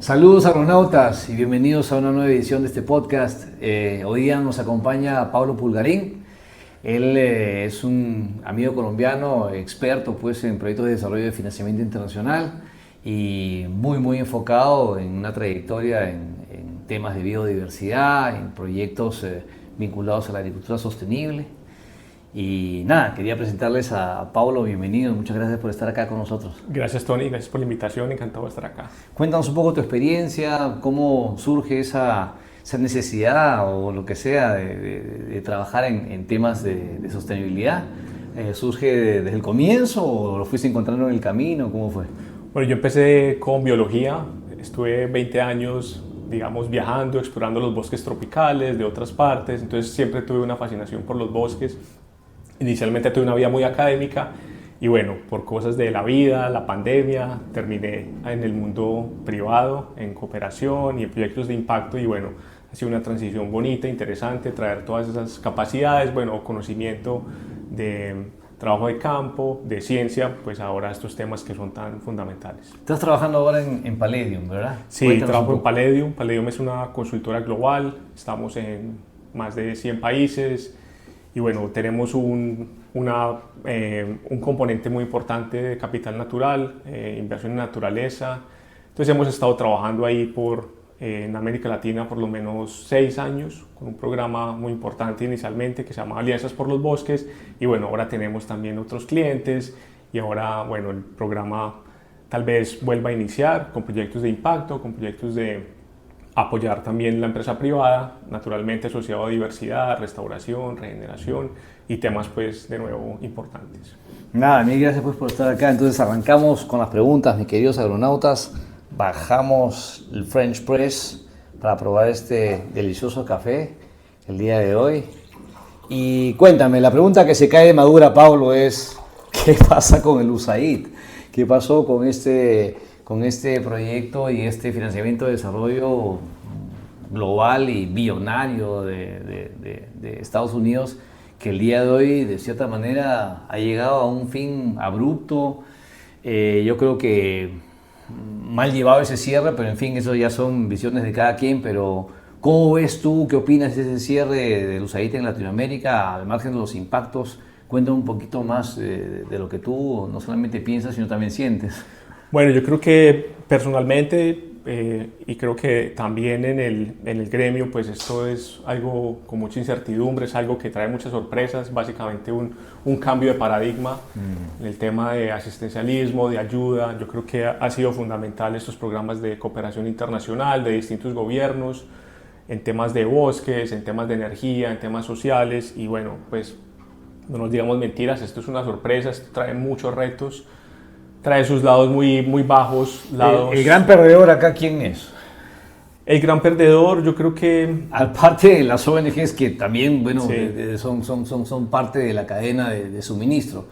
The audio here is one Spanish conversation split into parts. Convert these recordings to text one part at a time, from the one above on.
Saludos agronautas y bienvenidos a una nueva edición de este podcast. Hoy día nos acompaña Pablo Pulgarín. Él es un amigo colombiano, experto pues, en proyectos de desarrollo de financiamiento internacional y muy enfocado en una trayectoria en temas de biodiversidad, en proyectos vinculados a la agricultura sostenible. Y nada, quería presentarles a Pablo, bienvenido, muchas gracias por estar acá con nosotros. Gracias Tony, gracias por la invitación, encantado de estar acá. Cuéntanos un poco tu experiencia, cómo surge esa necesidad o lo que sea de trabajar en temas de sostenibilidad. ¿Surge desde el comienzo o lo fuiste encontrando en el camino? ¿Cómo fue? Bueno, yo empecé con biología, estuve 20 años, digamos, viajando, explorando los bosques tropicales de otras partes, entonces siempre tuve una fascinación por los bosques. Inicialmente tuve una vida muy académica y bueno, por cosas de la vida, la pandemia, terminé en el mundo privado, en cooperación y en proyectos de impacto y bueno, ha sido una transición bonita, interesante, traer todas esas capacidades, bueno, conocimiento de trabajo de campo, de ciencia, pues ahora estos temas que son tan fundamentales. Estás trabajando ahora en Palladium, ¿verdad? Sí, Cuéntanos trabajo en Palladium. Palladium es una consultora global, estamos en más de 100 países. Y bueno, tenemos un componente muy importante de capital natural, inversión en naturaleza. Entonces hemos estado trabajando ahí en América Latina por lo menos 6 años, con un programa muy importante inicialmente que se llama Alianzas por los Bosques. Y bueno, ahora tenemos también otros clientes y ahora, bueno, el programa tal vez vuelva a iniciar con proyectos de impacto, con proyectos de apoyar también la empresa privada, naturalmente asociado a diversidad, restauración, regeneración y temas pues de nuevo importantes. Nada, mil gracias pues por estar acá. Entonces arrancamos con las preguntas, mis queridos agronautas. Bajamos el French Press para probar este delicioso café el día de hoy. Y cuéntame, la pregunta que se cae de madura, Pablo, es ¿qué pasa con el USAID? ¿Qué pasó con este proyecto y este financiamiento de desarrollo global y billonario de Estados Unidos, que el día de hoy de cierta manera ha llegado a un fin abrupto? Yo creo que mal llevado ese cierre, pero en fin, eso ya son visiones de cada quien. Pero ¿cómo ves tú, qué opinas de ese cierre del USAID en Latinoamérica, al margen de los impactos? Cuéntame un poquito más de lo que tú no solamente piensas, sino también sientes. Bueno, yo creo que personalmente y creo que también en el gremio, pues esto es algo con mucha incertidumbre, es algo que trae muchas sorpresas, básicamente un cambio de paradigma en el tema de asistencialismo, de ayuda. Yo creo que ha sido fundamental estos programas de cooperación internacional de distintos gobiernos en temas de bosques, en temas de energía, en temas sociales y bueno, pues no nos digamos mentiras, esto es una sorpresa, esto trae muchos retos. Trae sus lados muy bajos. El gran perdedor acá, ¿quién es? El gran perdedor, yo creo que... Aparte de las ONGs que también, bueno, sí, son parte de la cadena de suministro.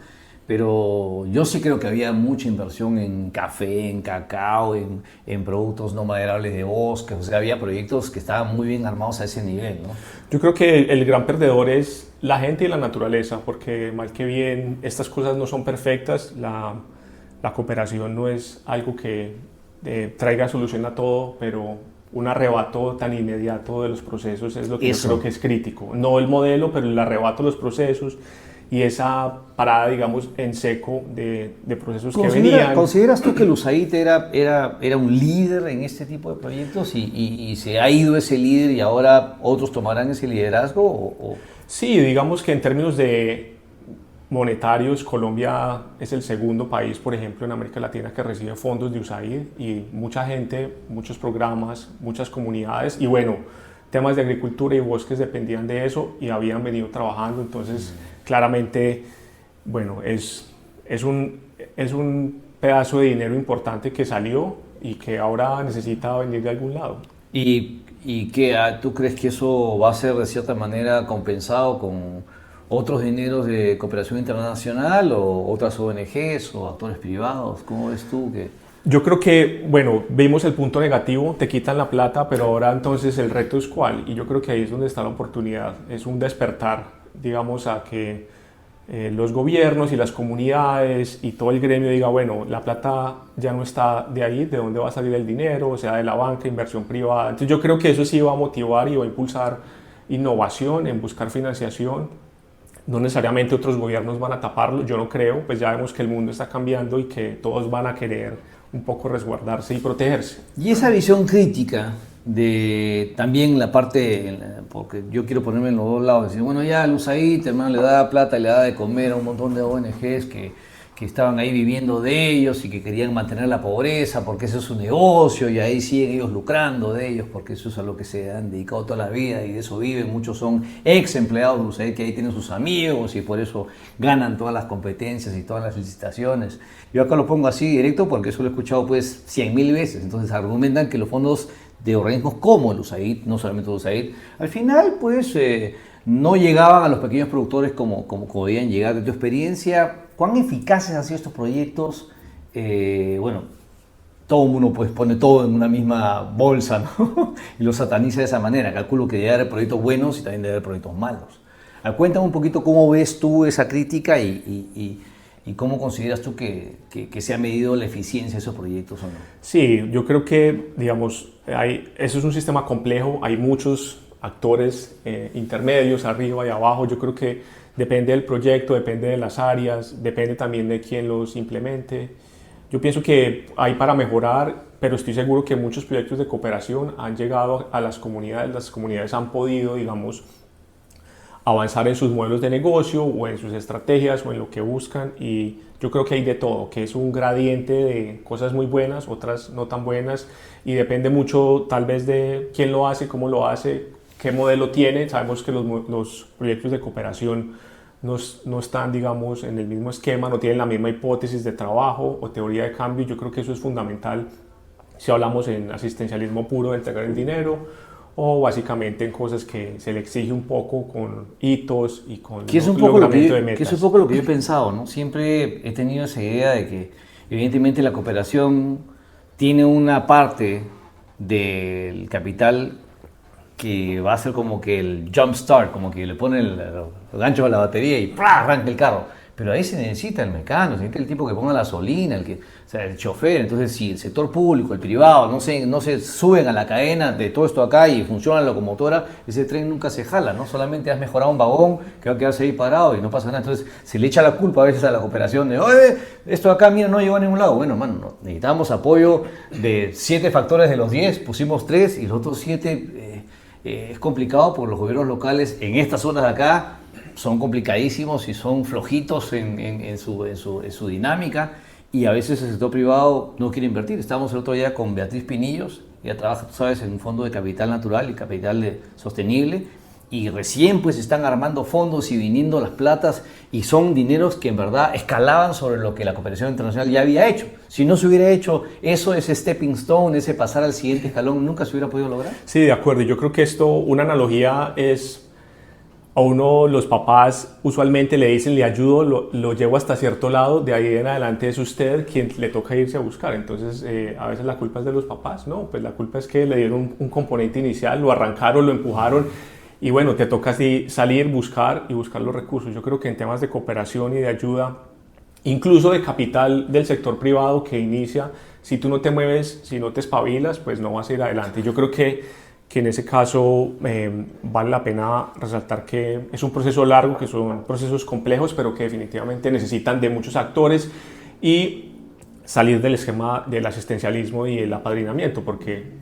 Pero yo sí creo que había mucha inversión en café, en cacao, en productos no maderables de bosque. O sea, había proyectos que estaban muy bien armados a ese nivel, ¿no? Yo creo que el gran perdedor es la gente y la naturaleza, porque mal que bien, estas cosas no son perfectas. La cooperación no es algo que traiga solución a todo, pero un arrebato tan inmediato de los procesos es lo que yo creo que es crítico. No el modelo, pero el arrebato de los procesos y esa parada, digamos, en seco de procesos que venían. ¿Consideras tú que el USAID era un líder en este tipo de proyectos y se ha ido ese líder y ahora otros tomarán ese liderazgo? Sí, digamos que en términos de monetarios, Colombia es el segundo país, por ejemplo, en América Latina que recibe fondos de USAID y mucha gente, muchos programas, muchas comunidades y bueno, temas de agricultura y bosques dependían de eso y habían venido trabajando, entonces claramente, bueno, es un pedazo de dinero importante que salió y que ahora necesita venir de algún lado. ¿Y qué, tú crees que eso va a ser de cierta manera compensado con otros dineros de cooperación internacional o otras ONGs o actores privados? ¿Cómo ves tú que...? Yo creo que, bueno, vimos el punto negativo, te quitan la plata, pero ahora entonces el reto es cuál, y yo creo que ahí es donde está la oportunidad, es un despertar, digamos, a que los gobiernos y las comunidades y todo el gremio diga, bueno, la plata ya no está de ahí, ¿de dónde va a salir el dinero? O sea, de la banca, inversión privada. Entonces yo creo que eso sí va a motivar y va a impulsar innovación en buscar financiación. No necesariamente otros gobiernos van a taparlo, yo no creo, pues ya vemos que el mundo está cambiando y que todos van a querer un poco resguardarse y protegerse. Y esa visión crítica de también la parte, porque yo quiero ponerme en los dos lados, decir, bueno, ya el USAID, hermano, le da plata, le da de comer a un montón de ONGs que estaban ahí viviendo de ellos y que querían mantener la pobreza porque eso es su negocio y ahí siguen ellos lucrando de ellos porque eso es a lo que se han dedicado toda la vida y de eso viven. Muchos son ex empleados de USAID que ahí tienen sus amigos y por eso ganan todas las competencias y todas las licitaciones. Yo acá lo pongo así directo porque eso lo he escuchado pues 100.000 veces. Entonces argumentan que los fondos de organismos como el USAID, no solamente el USAID, al final pues no llegaban a los pequeños productores como debían llegar. De tu experiencia, ¿cuán eficaces han sido estos proyectos? Bueno, todo el mundo pues pone todo en una misma bolsa, ¿no? Y lo sataniza de esa manera. Calculo que debe haber proyectos buenos y también debe haber proyectos malos. Cuéntame un poquito cómo ves tú esa crítica y cómo consideras tú que se ha medido la eficiencia de esos proyectos o no. Sí, yo creo que, digamos, eso es un sistema complejo, hay muchos actores intermedios, arriba y abajo. Yo creo que depende del proyecto, depende de las áreas, depende también de quién los implemente. Yo pienso que hay para mejorar, pero estoy seguro que muchos proyectos de cooperación han llegado a las comunidades han podido, digamos, avanzar en sus modelos de negocio o en sus estrategias o en lo que buscan, y yo creo que hay de todo, que es un gradiente de cosas muy buenas, otras no tan buenas, y depende mucho tal vez de quién lo hace, cómo lo hace, qué modelo tiene. Sabemos que los proyectos de cooperación no están, digamos, en el mismo esquema, no tienen la misma hipótesis de trabajo o teoría de cambio. Yo creo que eso es fundamental si hablamos en asistencialismo puro de entregar el dinero, o básicamente en cosas que se le exige un poco con hitos y con logramiento de metas. Que es un poco lo que yo he pensado, ¿no? Siempre he tenido esa idea de que evidentemente la cooperación tiene una parte del capital que va a ser como que el jump start, como que le pone el gancho a la batería y ¡plá! Arranca el carro. Pero ahí se necesita el mecánico, se necesita el tipo que ponga la gasolina, o sea, el chofer. Entonces, si el sector público, el privado, no se suben a la cadena de todo esto acá y funciona la locomotora, ese tren nunca se jala, ¿no? Solamente has mejorado un vagón que va a quedarse ahí parado y no pasa nada. Entonces, se le echa la culpa a veces a la cooperación de, oye, esto acá, mira, no llegó a ningún lado. Bueno, mano, no, necesitamos apoyo de 7 factores de los 10, pusimos 3 y los otros 7 es complicado porque los gobiernos locales en estas zonas de acá son complicadísimos y son flojitos en su dinámica, y a veces el sector privado no quiere invertir. Estábamos el otro día con Beatriz Pinillos, ella trabaja, tú sabes, en un fondo de capital natural y capital sostenible, y recién pues están armando fondos y viniendo las platas, y son dineros que en verdad escalaban sobre lo que la cooperación internacional ya había hecho. Si no se hubiera hecho eso, ese stepping stone, ese pasar al siguiente escalón, nunca se hubiera podido lograr. Sí, de acuerdo. Yo creo que una analogía es, a uno los papás usualmente le dicen, le ayudo, lo llevo hasta cierto lado, de ahí en adelante es usted quien le toca irse a buscar. Entonces a veces la culpa es de los papás, no, pues la culpa es que le dieron un componente inicial, lo arrancaron, lo empujaron, y bueno, te toca así salir, buscar los recursos. Yo creo que en temas de cooperación y de ayuda, incluso de capital del sector privado que inicia, si tú no te mueves, si no te espabilas, pues no vas a ir adelante. Yo creo que en ese caso vale la pena resaltar que es un proceso largo, que son procesos complejos, pero que definitivamente necesitan de muchos actores, y salir del esquema del asistencialismo y el apadrinamiento, porque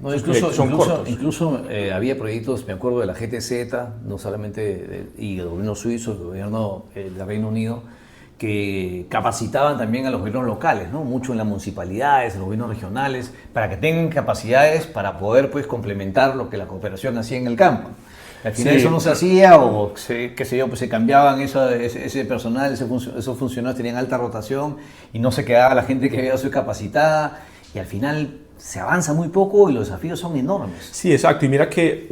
son cortos. Incluso había proyectos, me acuerdo de la GTZ, no solamente y del gobierno suizo, del gobierno del Reino Unido, que capacitaban también a los gobiernos locales, ¿no? Mucho en las municipalidades, en los gobiernos regionales, para que tengan capacidades para poder pues complementar lo que la cooperación hacía en el campo. Al final eso no se hacía, o qué sé yo, pues se cambiaban ese personal, esos funcionarios tenían alta rotación y no se quedaba la gente que había sido capacitada, y al final se avanza muy poco y los desafíos son enormes. Sí, exacto. Y mira que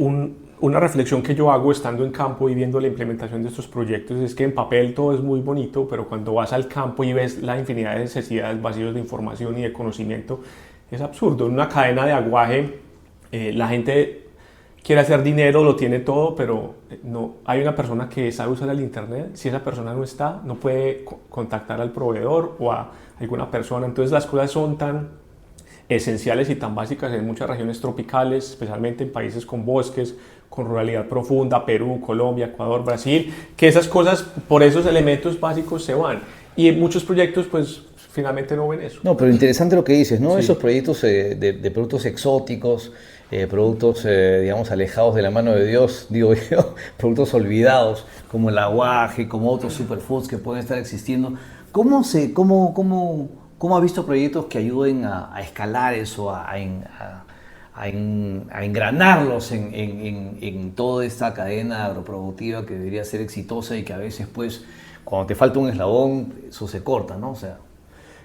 una reflexión que yo hago estando en campo y viendo la implementación de estos proyectos es que en papel todo es muy bonito, pero cuando vas al campo y ves la infinidad de necesidades, vacíos de información y de conocimiento, es absurdo. En una cadena de aguaje, la gente quiere hacer dinero, lo tiene todo, pero no hay una persona que sabe usar el internet. Si esa persona no está, no puede contactar al proveedor o a alguna persona. Entonces las cosas son tan esenciales y tan básicas en muchas regiones tropicales, especialmente en países con bosques, con ruralidad profunda, Perú, Colombia, Ecuador, Brasil, que esas cosas por esos elementos básicos se van. Y en muchos proyectos pues finalmente no ven eso. No, pero interesante lo que dices, ¿no? Sí. Esos proyectos de productos exóticos, productos, digamos, alejados de la mano de Dios, digo yo, productos olvidados, como el aguaje, como otros superfoods que pueden estar existiendo. ¿Cómo ha visto proyectos que ayuden a escalar eso, a engranarlos en toda esta cadena agroproductiva que debería ser exitosa y que a veces, pues, cuando te falta un eslabón, eso se corta, ¿no? O sea,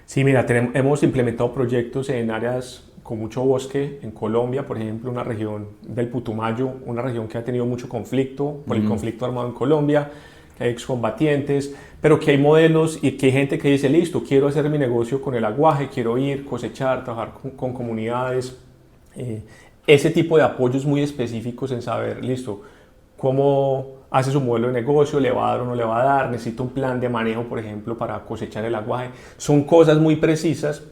sí, mira, hemos implementado proyectos en áreas con mucho bosque, en Colombia, por ejemplo, una región del Putumayo, una región que ha tenido mucho conflicto por el conflicto armado en Colombia, que hay excombatientes, pero que hay modelos y que hay gente que dice, listo, quiero hacer mi negocio con el aguaje, quiero ir, cosechar, trabajar con comunidades, ese tipo de apoyos muy específicos en saber, listo, cómo hace su modelo de negocio, le va a dar o no le va a dar, necesita un plan de manejo, por ejemplo, para cosechar el aguaje. Son cosas muy precisas,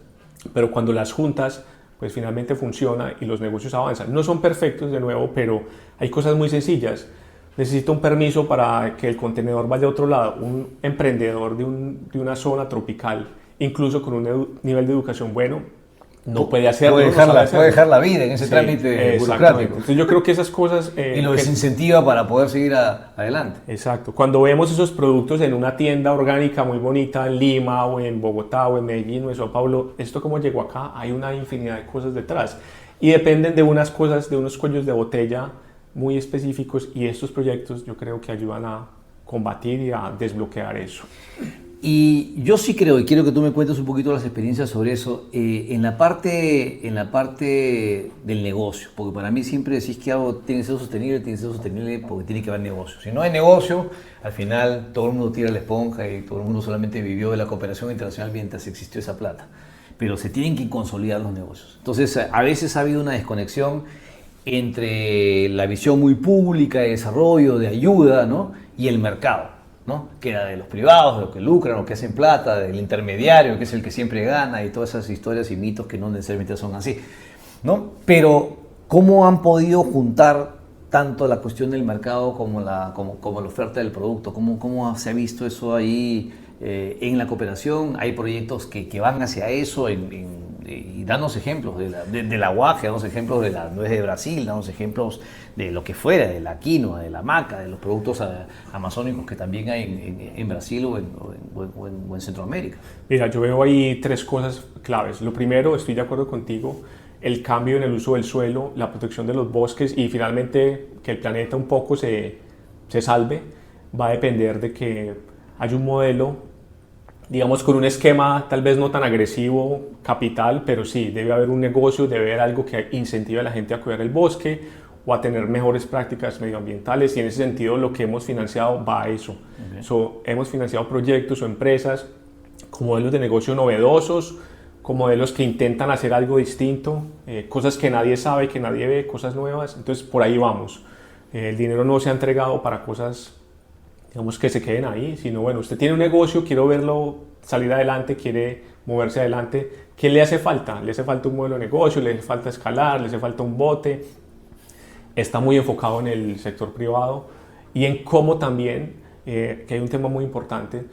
pero cuando las juntas, pues finalmente funciona y los negocios avanzan. No son perfectos, de nuevo, pero hay cosas muy sencillas. Necesita un permiso para que el contenedor vaya a otro lado. Un emprendedor de una zona tropical, incluso con un nivel de educación bueno, no puede hacerlo. Puede dejar la vida en ese trámite burocrático. Entonces yo creo que esas cosas... y lo desincentiva para poder seguir adelante. Exacto. Cuando vemos esos productos en una tienda orgánica muy bonita en Lima o en Bogotá o en Medellín o en Sao Paulo, ¿esto cómo llegó acá? Hay una infinidad de cosas detrás. Y dependen de unas cosas, de unos cuellos de botella muy específicos, y estos proyectos yo creo que ayudan a combatir y a desbloquear eso. Y yo sí creo, y quiero que tú me cuentes un poquito las experiencias sobre eso, en la parte del negocio, porque para mí siempre decís que algo tiene que ser sostenible porque tiene que haber negocio. Si no hay negocio, al final todo el mundo tira la esponja y todo el mundo solamente vivió de la cooperación internacional mientras existió esa plata. Pero se tienen que consolidar los negocios. Entonces, a veces ha habido una desconexión entre la visión muy pública de desarrollo, de ayuda, ¿no? Y el mercado, ¿no? Que era de los privados, de los que lucran, los que hacen plata, del intermediario, que es el que siempre gana, y todas esas historias y mitos que no necesariamente son así, ¿no? Pero, ¿cómo han podido juntar tanto la cuestión del mercado como la oferta del producto? ¿Cómo se ha visto eso ahí en la cooperación? ¿Hay proyectos que van hacia eso? Y danos ejemplos del aguaje, danos ejemplos de la nuez de Brasil, danos ejemplos de lo que fuera, de la quinoa, de la maca, de los productos amazónicos que también hay en Brasil o en Centroamérica. Mira, yo veo ahí tres cosas claves. Lo primero, estoy de acuerdo contigo, el cambio en el uso del suelo, la protección de los bosques y finalmente que el planeta un poco se salve, va a depender de que haya un modelo, digamos, con un esquema tal vez no tan agresivo, capital, pero sí, debe haber un negocio, debe haber algo que incentive a la gente a cuidar el bosque o a tener mejores prácticas medioambientales, y en ese sentido lo que hemos financiado va a eso. Hemos financiado proyectos o empresas con modelos de negocio novedosos, con modelos que intentan hacer algo distinto, cosas que nadie sabe, que nadie ve, cosas nuevas. Entonces por ahí vamos. El dinero no se ha entregado para cosas, digamos, que se queden ahí, sino bueno, usted tiene un negocio, quiero verlo salir adelante, quiere moverse adelante, ¿qué le hace falta? Le hace falta un modelo de negocio, le hace falta escalar, le hace falta un bote. Está muy enfocado en el sector privado y en cómo también, que hay un tema muy importante,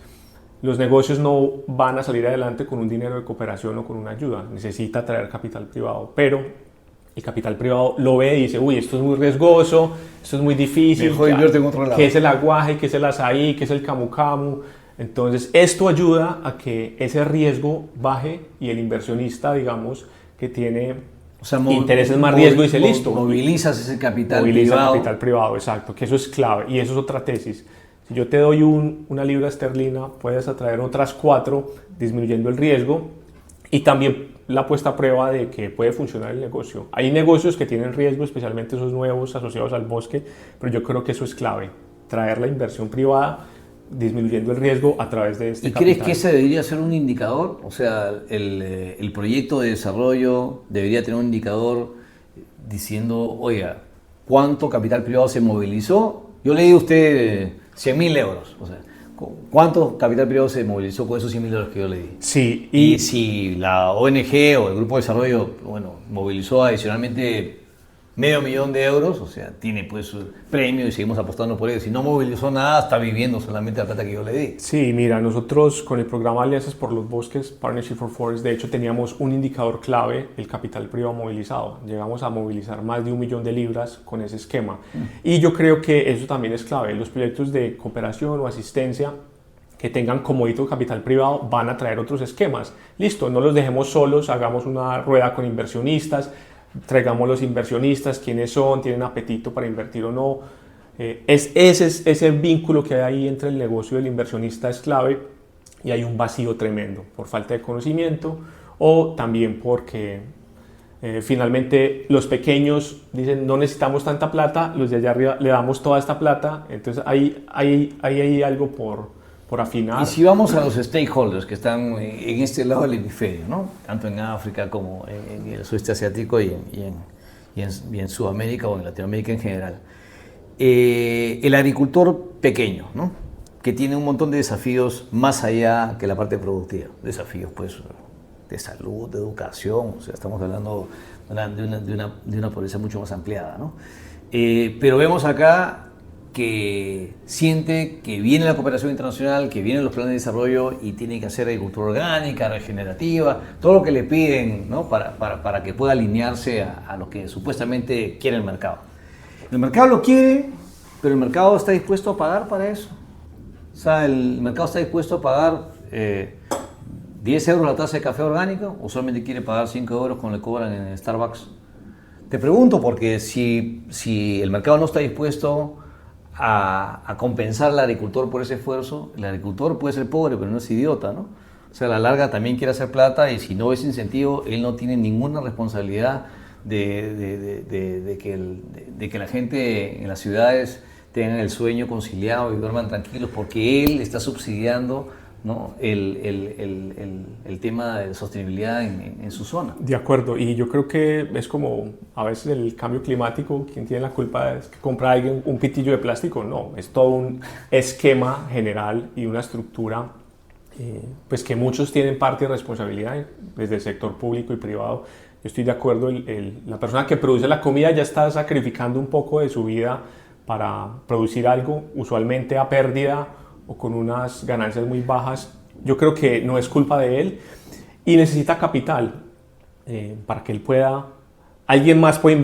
los negocios no van a salir adelante con un dinero de cooperación o con una ayuda, necesita traer capital privado, pero el capital privado lo ve y dice, uy, esto es muy riesgoso, esto es muy difícil, mejor invierte en otro lado. ¿Qué es el aguaje? ¿Qué es el azaí? ¿Qué es el camu camu? Entonces esto ayuda a que ese riesgo baje y el inversionista, digamos, que tiene intereses más riesgo, dice listo. Movilizas ese capital privado. El capital privado, exacto, que eso es clave y eso es otra tesis. Si yo te doy una libra esterlina, puedes atraer otras 4, disminuyendo el riesgo y también la puesta a prueba de que puede funcionar el negocio. Hay negocios que tienen riesgo, especialmente esos nuevos asociados al bosque, pero yo creo que eso es clave, traer la inversión privada disminuyendo el riesgo a través de este capital. ¿Y crees que ese debería ser un indicador? O sea, el proyecto de desarrollo debería tener un indicador diciendo, oiga, cuánto capital privado se movilizó. Yo le di a usted 100.000 euros. O sea, ¿cuánto capital privado se movilizó con esos 100.000 euros que yo le di? Sí, Y si la ONG o el Grupo de Desarrollo, bueno, movilizó adicionalmente $500.000, o sea, tiene pues su premio y seguimos apostando por ello. Si no movilizó nada, está viviendo solamente la plata que yo le di. Sí, mira, nosotros con el programa Alianzas por los Bosques, Partnership for Forests, de hecho teníamos un indicador clave, el capital privado movilizado. Llegamos a movilizar más de 1 millón de libras con ese esquema. Y yo creo que eso también es clave. Los proyectos de cooperación o asistencia que tengan como hito capital privado van a traer otros esquemas. Listo, no los dejemos solos, hagamos una rueda con inversionistas, traigamos los inversionistas, quiénes son, tienen apetito para invertir o no. Ese vínculo que hay ahí entre el negocio y el inversionista es clave, y hay un vacío tremendo por falta de conocimiento o también porque finalmente los pequeños dicen no necesitamos tanta plata, los de allá arriba le damos toda esta plata, entonces hay algo por afinar. Y si vamos a los stakeholders que están en este lado del hemisferio, ¿no? Tanto en África como en el sudeste asiático y en Sudamérica o en Latinoamérica en general. El agricultor pequeño, ¿no? Que tiene un montón de desafíos más allá que la parte productiva. Desafíos pues, de salud, de educación, o sea, estamos hablando de una pobreza mucho más ampliada, ¿no? Pero vemos acá que siente que viene la cooperación internacional, que vienen los planes de desarrollo y tiene que hacer agricultura orgánica, regenerativa, todo lo que le piden, ¿no? para que pueda alinearse a lo que supuestamente quiere el mercado. El mercado lo quiere, pero el mercado está dispuesto a pagar para eso. O sea, el mercado está dispuesto a pagar 10 euros la taza de café orgánico o solamente quiere pagar 5 euros como le cobran en Starbucks. Te pregunto porque si el mercado no está dispuesto a compensar al agricultor por ese esfuerzo, el agricultor puede ser pobre, pero no es idiota, ¿no? O sea, a la larga también quiere hacer plata y si no ves incentivo, él no tiene ninguna responsabilidad de que la gente en las ciudades tengan el sueño conciliado y duerman tranquilos porque él está subsidiando, ¿no? el tema de sostenibilidad en su zona. De acuerdo, y yo creo que es como a veces el cambio climático, ¿quién tiene la culpa? ¿Es que compra alguien un pitillo de plástico? No, es todo un esquema general y una estructura pues que muchos tienen parte de responsabilidad desde el sector público y privado. Yo estoy de acuerdo, la persona que produce la comida ya está sacrificando un poco de su vida para producir algo, usualmente a pérdida o con unas ganancias muy bajas. Yo creo que no es culpa de él y necesita capital para que él pueda... Alguien más puede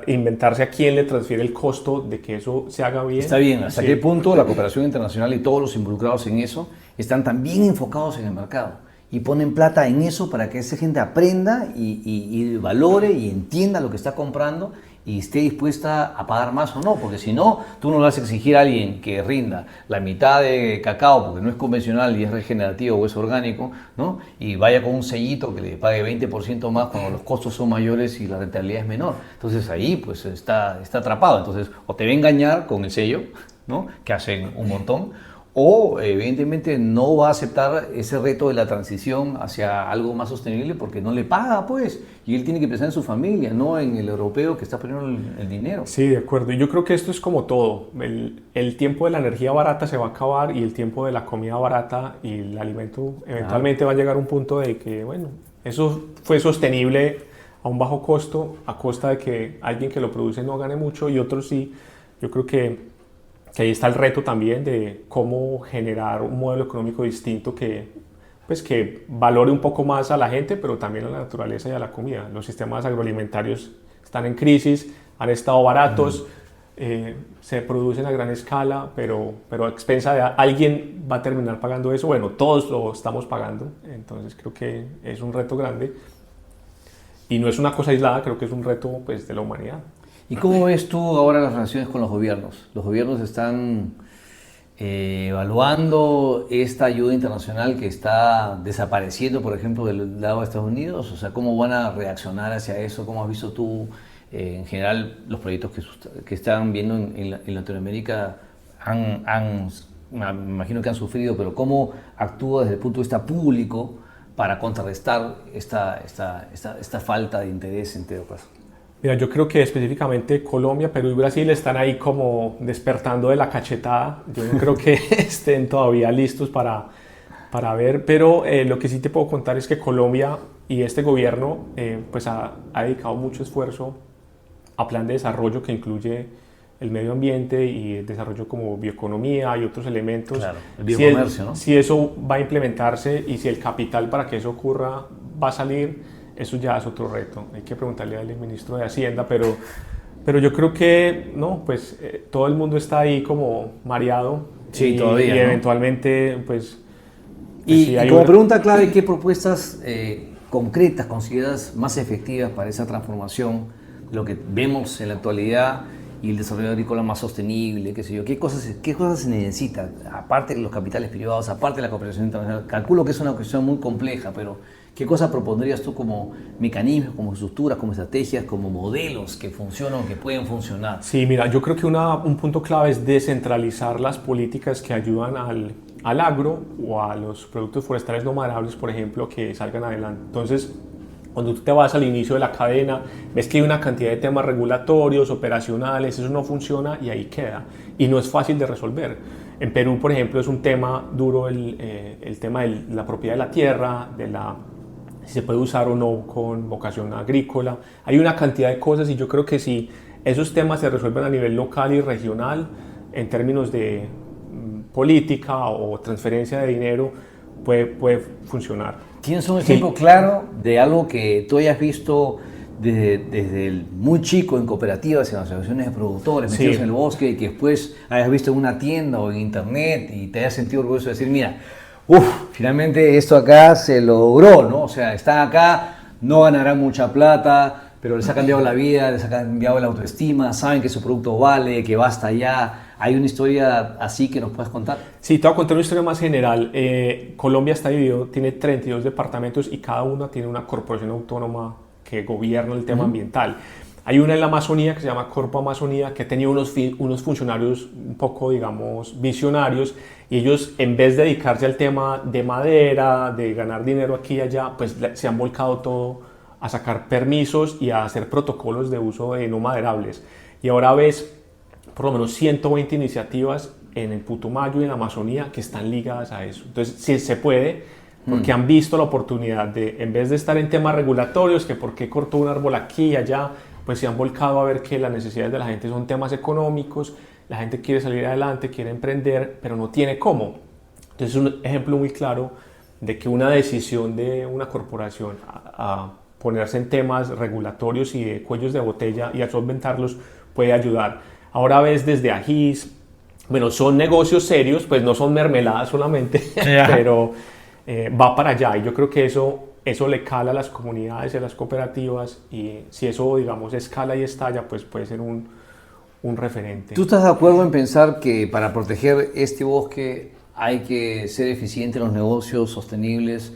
inventarse a quién le transfiere el costo de que eso se haga bien. Está bien, ¿hasta sí. qué punto la cooperación internacional y todos los involucrados en eso están también enfocados en el mercado? Y ponen plata en eso para que esa gente aprenda y valore y entienda lo que está comprando y esté dispuesta a pagar más o no, porque si no, tú no le vas a exigir a alguien que rinda la mitad de cacao porque no es convencional y es regenerativo o es orgánico, ¿no? Y vaya con un sellito que le pague 20% más cuando los costos son mayores y la rentabilidad es menor. Entonces ahí pues está atrapado. Entonces o te va a engañar con el sello, ¿no? Que hacen un montón, o evidentemente no va a aceptar ese reto de la transición hacia algo más sostenible porque no le paga, pues, y él tiene que pensar en su familia, no en el europeo que está poniendo el dinero. Sí, de acuerdo. Y yo creo que esto es como todo. El tiempo de la energía barata se va a acabar y el tiempo de la comida barata y el alimento eventualmente va a llegar a un punto de que, bueno, eso fue sostenible a un bajo costo, a costa de que alguien que lo produce no gane mucho y otros sí. Yo creo que ahí está el reto también de cómo generar un modelo económico distinto que valore un poco más a la gente, pero también a la naturaleza y a la comida. Los sistemas agroalimentarios están en crisis, han estado baratos, se producen a gran escala, pero a expensa de alguien va a terminar pagando eso. Bueno, todos lo estamos pagando, entonces creo que es un reto grande y no es una cosa aislada, creo que es un reto pues, de la humanidad. ¿Y cómo ves tú ahora las relaciones con los gobiernos? ¿Los gobiernos están evaluando esta ayuda internacional que está desapareciendo, por ejemplo, del lado de Estados Unidos? O sea, ¿cómo van a reaccionar hacia eso? ¿Cómo has visto tú, en general, los proyectos que están viendo en Latinoamérica? Me imagino que han sufrido, pero ¿cómo actúa desde el punto de vista público para contrarrestar esta falta de interés en todo caso? Mira, yo creo que específicamente Colombia, Perú y Brasil están ahí como despertando de la cachetada. Yo no creo que estén todavía listos para ver, pero lo que sí te puedo contar es que Colombia y este gobierno pues ha dedicado mucho esfuerzo a plan de desarrollo que incluye el medio ambiente y el desarrollo como bioeconomía y otros elementos. Claro, el biocomercio, ¿no? Si eso va a implementarse y si el capital para que eso ocurra va a salir, eso ya es otro reto. Hay que preguntarle al ministro de Hacienda, pero yo creo que no, pues todo el mundo está ahí como mareado. Sí, todavía, y ¿no? eventualmente pues Y, sí y hay como una... pregunta clave, ¿qué propuestas concretas consideras más efectivas para esa transformación, lo que vemos en la actualidad y el desarrollo agrícola más sostenible, qué sé yo? ¿Qué cosas se necesita? Aparte de los capitales privados, aparte de la cooperación internacional. Calculo que es una cuestión muy compleja, pero ¿qué cosas propondrías tú como mecanismos, como estructuras, como estrategias, como modelos que funcionan o que pueden funcionar? Sí, mira, yo creo que un punto clave es descentralizar las políticas que ayudan al agro o a los productos forestales no madeраbles, por ejemplo, que salgan adelante. Entonces, cuando tú te vas al inicio de la cadena, ves que hay una cantidad de temas regulatorios, operacionales, eso no funciona y ahí queda. Y no es fácil de resolver. En Perú, por ejemplo, es un tema duro el tema de la propiedad de la tierra, si se puede usar o no con vocación agrícola. Hay una cantidad de cosas y yo creo que si esos temas se resuelven a nivel local y regional, en términos de política o transferencia de dinero, puede funcionar. ¿Tienes un ejemplo claro de algo que tú hayas visto desde muy chico en cooperativas, en asociaciones de productores, metidos en el bosque, y que después hayas visto en una tienda o en internet y te hayas sentido orgulloso de decir, mira, finalmente esto acá se logró, ¿no? O sea, están acá, no ganarán mucha plata, pero les ha cambiado la vida, les ha cambiado la autoestima, saben que su producto vale, que va hasta allá. ¿Hay una historia así que nos puedas contar? Sí, te voy a contar una historia más general. Colombia está dividido, tiene 32 departamentos y cada una tiene una corporación autónoma que gobierna el tema ambiental. Hay una en la Amazonía que se llama Corpo Amazonía, que tenía unos funcionarios un poco, digamos, visionarios, y ellos, en vez de dedicarse al tema de madera, de ganar dinero aquí y allá, pues se han volcado todo a sacar permisos y a hacer protocolos de uso de no maderables. Y ahora ves por lo menos 120 iniciativas en el Putumayo y en la Amazonía que están ligadas a eso. Entonces, sí se puede, porque han visto la oportunidad de, en vez de estar en temas regulatorios, que por qué cortó un árbol aquí y allá, pues se han volcado a ver que las necesidades de la gente son temas económicos, la gente quiere salir adelante, quiere emprender, pero no tiene cómo. Entonces es un ejemplo muy claro de que una decisión de una corporación a ponerse en temas regulatorios y de cuellos de botella y a solventarlos puede ayudar. Ahora ves desde Ajís, bueno, son negocios serios, pues no son mermeladas solamente, pero va para allá y yo creo que eso le cala a las comunidades y a las cooperativas y si eso, digamos, escala y estalla, pues puede ser un referente. ¿Tú estás de acuerdo en pensar que para proteger este bosque hay que ser eficiente en los negocios sostenibles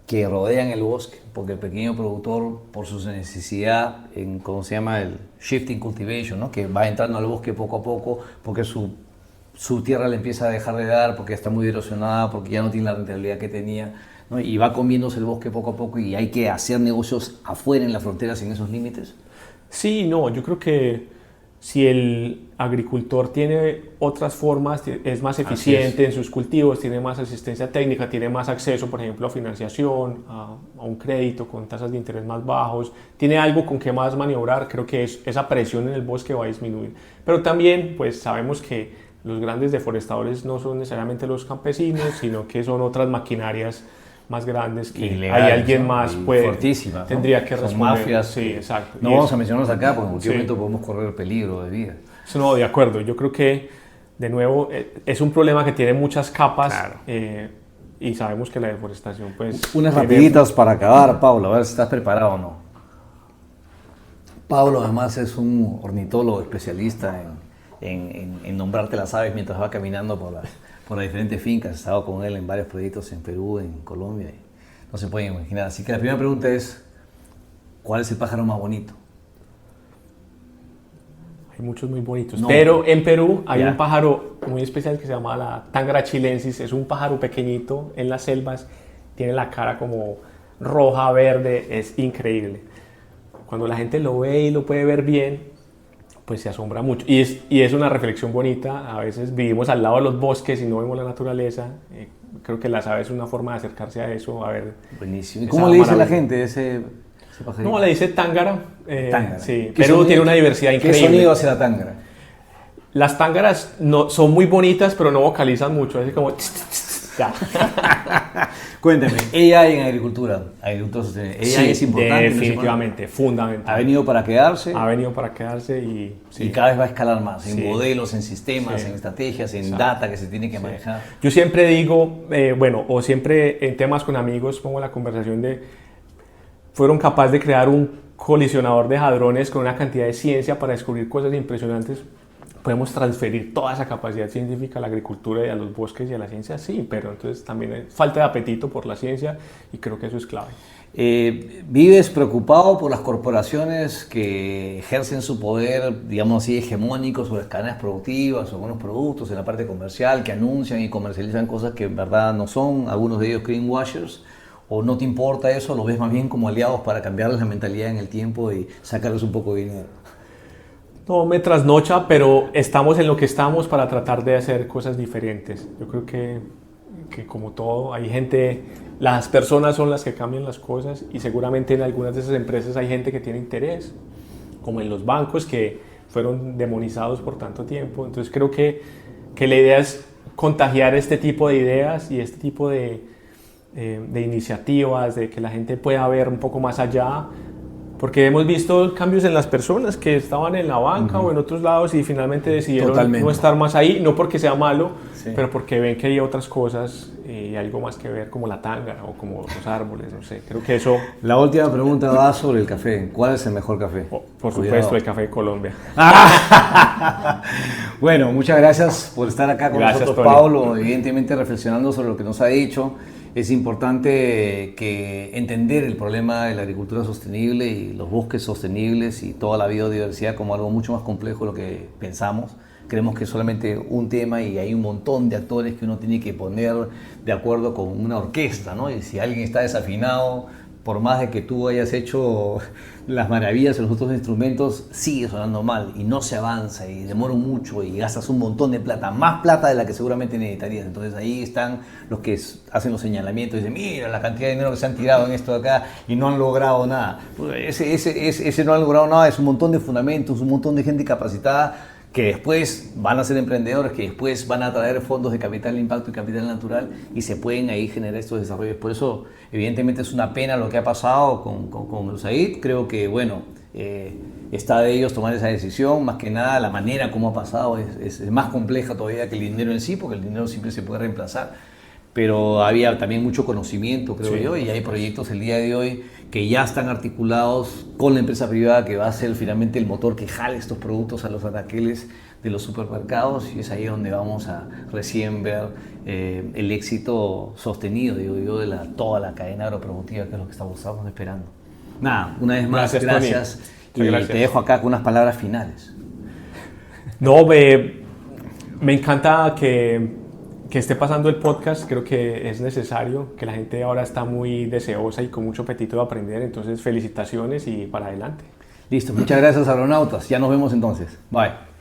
que rodean el bosque? Porque el pequeño productor, por su necesidad, ¿cómo se llama? El shifting cultivation, ¿no? Que va entrando al bosque poco a poco porque su tierra le empieza a dejar de dar, porque está muy erosionada, porque ya no tiene la rentabilidad que tenía, ¿no? Y va comiéndose el bosque poco a poco y hay que hacer negocios afuera, en las fronteras, en esos límites. Sí, no, yo creo que si el agricultor tiene otras formas, es más eficiente en sus cultivos, tiene más asistencia técnica, tiene más acceso, por ejemplo, a financiación, a un crédito con tasas de interés más bajos, tiene algo con que más maniobrar, creo que esa presión en el bosque va a disminuir. Pero también, pues sabemos que los grandes deforestadores no son necesariamente los campesinos, sino que son otras maquinarias más grandes que ilegales, hay alguien ¿no? más Fuertísimas, ¿no? tendría que Son responder. mafias. Sí, exacto. No vamos a mencionarlos acá porque en cualquier Sí. momento podemos correr peligro de vida. No, de acuerdo. Yo creo que, de nuevo, es un problema que tiene muchas capas. Claro. Y sabemos que la deforestación, pues... Unas rapiditas para acabar, Pablo, a ver si estás preparado o no. Pablo además es un ornitólogo especialista en nombrarte las aves mientras va caminando por las diferentes fincas. He estado con él en varios proyectos en Perú, en Colombia, y no se pueden imaginar. Así que la primera pregunta es, ¿cuál es el pájaro más bonito? Hay muchos muy bonitos. No. Pero en Perú hay Ya. un pájaro muy especial que se llama la Tangara chilensis. Es un pájaro pequeñito en las selvas. Tiene la cara como roja, verde. Es increíble. cuando la gente lo ve y lo puede ver bien, pues se asombra mucho. Y es una reflexión bonita. A veces vivimos al lado de los bosques y no vemos la naturaleza. Creo que las aves es una forma de acercarse a eso, a ver. Buenísimo. ¿Y cómo le dice a la gente ese pajarito? No, le dice tángara. Tángara. Sí, pero tiene una diversidad increíble. ¿Qué sonido hace la tángara? Las tángaras no, son muy bonitas, pero no vocalizan mucho. Es como... Ya. Cuéntame, AI en agricultura sostenible. AI Sí, es importante. definitivamente, fundamental. Ha venido para quedarse. Ha venido para quedarse y... Sí. Y cada vez va a escalar más, en Sí. modelos, en sistemas, Sí. en estrategias, en Exacto. data que se tiene que manejar. Yo siempre digo, o siempre en temas con amigos pongo la conversación de... Fueron capaces de crear un colisionador de hadrones con una cantidad de ciencia para descubrir cosas impresionantes. ¿Podemos transferir toda esa capacidad científica a la agricultura y a los bosques y a la ciencia? Sí, pero entonces también hay falta de apetito por la ciencia y creo que eso es clave. ¿Vives preocupado por las corporaciones que ejercen su poder, digamos así, hegemónico sobre las cadenas productivas o algunos productos en la parte comercial que anuncian y comercializan cosas que en verdad no son, algunos de ellos greenwashers? ¿O no te importa eso? ¿Lo ves más bien como aliados para cambiarles la mentalidad en el tiempo y sacarles un poco de dinero? No me trasnocha, pero estamos en lo que estamos para tratar de hacer cosas diferentes. Yo creo que como todo, hay gente, las personas son las que cambian las cosas y seguramente en algunas de esas empresas hay gente que tiene interés, como en los bancos que fueron demonizados por tanto tiempo. Entonces creo que la idea es contagiar este tipo de ideas y este tipo de iniciativas, de que la gente pueda ver un poco más allá. Porque hemos visto cambios en las personas que estaban en la banca o en otros lados y finalmente decidieron no estar más ahí, no porque sea malo, pero porque ven que hay otras cosas y algo más que ver, como la tángara o como los árboles, no sé. Creo que eso... La última pregunta va sobre el café. ¿Cuál es el mejor café? Por supuesto, el café de Colombia. Bueno, muchas gracias por estar acá con nosotros, Tony. Pablo, evidentemente reflexionando sobre lo que nos ha dicho. Es importante entender el problema de la agricultura sostenible y los bosques sostenibles y toda la biodiversidad como algo mucho más complejo de lo que pensamos. Creemos que es solamente un tema y hay un montón de actores que uno tiene que poner de acuerdo con una orquesta, ¿no? Y si alguien está desafinado, por más de que tú hayas hecho las maravillas en los otros instrumentos, sigue sonando mal y no se avanza y demora mucho y gastas un montón de plata, más plata de la que seguramente necesitarías. Entonces ahí están los que hacen los señalamientos y dicen, mira la cantidad de dinero que se han tirado en esto de acá y no han logrado nada. Ese no han logrado nada es un montón de fundamentos, un montón de gente capacitada que después van a ser emprendedores, que después van a traer fondos de capital de impacto y capital natural y se pueden ahí generar estos desarrollos. Por eso, evidentemente, es una pena lo que ha pasado con USAID. Creo que, bueno, está de ellos tomar esa decisión. Más que nada, la manera como ha pasado es más compleja todavía que el dinero en sí, porque el dinero siempre se puede reemplazar. Pero había también mucho conocimiento, creo yo, y hay proyectos el día de hoy que ya están articulados con la empresa privada que va a ser finalmente el motor que jale estos productos a los anaqueles de los supermercados y es ahí donde vamos a recién ver el éxito sostenido, digo yo, de toda la cadena agroproductiva, que es lo que estamos esperando. Nada, una vez más, gracias. Y gracias. Te dejo acá con unas palabras finales. No, me encanta que esté pasando el podcast. Creo que es necesario, que la gente ahora está muy deseosa y con mucho apetito de aprender, entonces felicitaciones y para adelante. Listo, muchas gracias, agronautas. Ya nos vemos entonces. Bye.